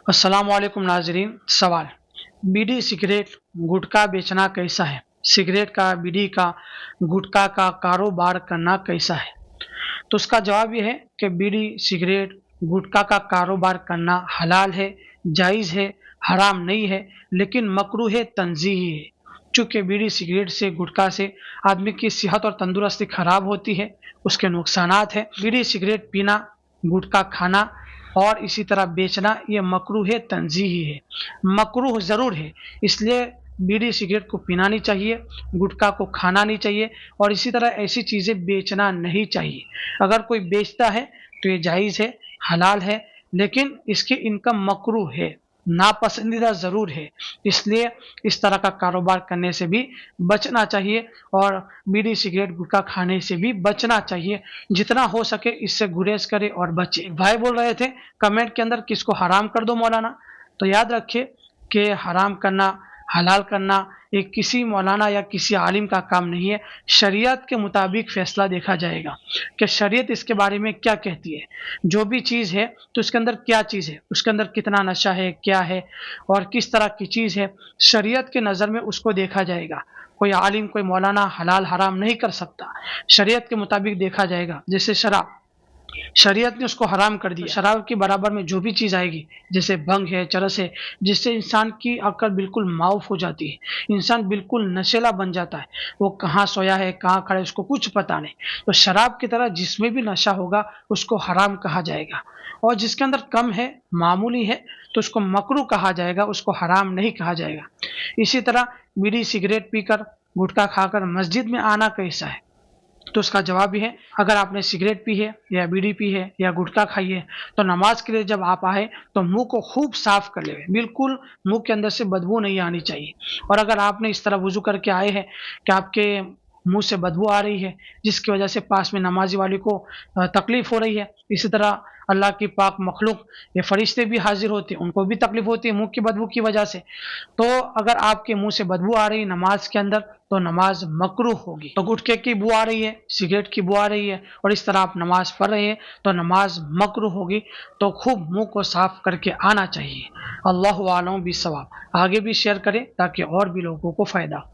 अस्सलाम वालेकुम नाजरीन। सवाल, बीड़ी सिगरेट गुटखा बेचना कैसा है? सिगरेट का, बीड़ी का, गुटखा का कारोबार करना कैसा है? तो उसका जवाब ये है कि बीड़ी सिगरेट गुटखा का कारोबार करना हलाल है, जायज़ है, हराम नहीं है, लेकिन मकरूह तंज़ीही है। चूँकि बीड़ी सिगरेट से, गुटखा से आदमी की सेहत और तंदुरुस्ती खराब होती है, उसके नुकसानात हैं। बीड़ी सिगरेट पीना, गुटखा खाना और इसी तरह बेचना ये मकरूह तंज़ीही है। मकरूह ज़रूर है, इसलिए बीड़ी सिगरेट को पीना नहीं चाहिए, गुटखा को खाना नहीं चाहिए और इसी तरह ऐसी चीज़ें बेचना नहीं चाहिए। अगर कोई बेचता है तो ये जायज़ है, हलाल है, लेकिन इसकी इनकम मकरूह है, नापसंदीदा ज़रूर है। इसलिए इस तरह का कारोबार करने से भी बचना चाहिए और बीड़ी सिगरेट गुटखा खाने से भी बचना चाहिए। जितना हो सके इससे गुरेज करे और बचे। भाई बोल रहे थे कमेंट के अंदर किसको हराम कर दो मौलाना, तो याद रखिए कि हराम करना, हलाल करना ये किसी मौलाना या किसी आलिम का काम नहीं है। शरीयत के मुताबिक फ़ैसला देखा जाएगा कि शरीयत इसके बारे में क्या कहती है। जो भी चीज़ है तो उसके अंदर क्या चीज़ है, उसके अंदर कितना नशा है, क्या है और किस तरह की चीज़ है, शरीयत के नज़र में उसको देखा जाएगा। कोई आलिम, कोई मौलाना हलाल हराम नहीं कर सकता, शरीयत के मुताबिक देखा जाएगा। जैसे शराब, शरीयत ने उसको हराम कर दिया। शराब के बराबर में जो भी चीज़ आएगी, जैसे भंग है, चरस है, जिससे इंसान की अक्ल बिल्कुल माऊफ हो जाती है, इंसान बिल्कुल नशेला बन जाता है, वो कहाँ सोया है, कहाँ खड़ा है, उसको कुछ पता नहीं। तो शराब की तरह जिसमें भी नशा होगा उसको हराम कहा जाएगा और जिसके अंदर कम है, मामूली है, तो उसको मकरूह कहा जाएगा, उसको हराम नहीं कहा जाएगा। इसी तरह बीड़ी सिगरेट पीकर, गुटखा खाकर मस्जिद में आना कैसा है? तो उसका जवाब भी है, अगर आपने सिगरेट पी है या बीड़ी पी है या गुटखा खाई है तो नमाज के लिए जब आप आए तो मुंह को खूब साफ कर ले, बिल्कुल मुंह के अंदर से बदबू नहीं आनी चाहिए। और अगर आपने इस तरह वुजू करके आए हैं कि आपके मुंह से बदबू आ रही है जिसकी वजह से पास में नमाजी वाले को तकलीफ हो रही है, इसी तरह अल्लाह की पाक मखलूक ये फरिश्ते भी हाजिर होते हैं, उनको भी तकलीफ होती है मुंह की बदबू की वजह से। तो अगर आपके मुंह से बदबू आ रही है नमाज के अंदर तो नमाज मकरूह होगी। तो गुटखे की बू आ रही है, सिगरेट की बू आ रही है और इस तरह आप नमाज पढ़ रहे हैं तो नमाज मकरूह होगी। तो खूब मुंह को साफ करके आना चाहिए। अल्लाहु आलम बिस्सवाब। आगे भी शेयर करें ताकि और भी लोगों को फ़ायदा हो।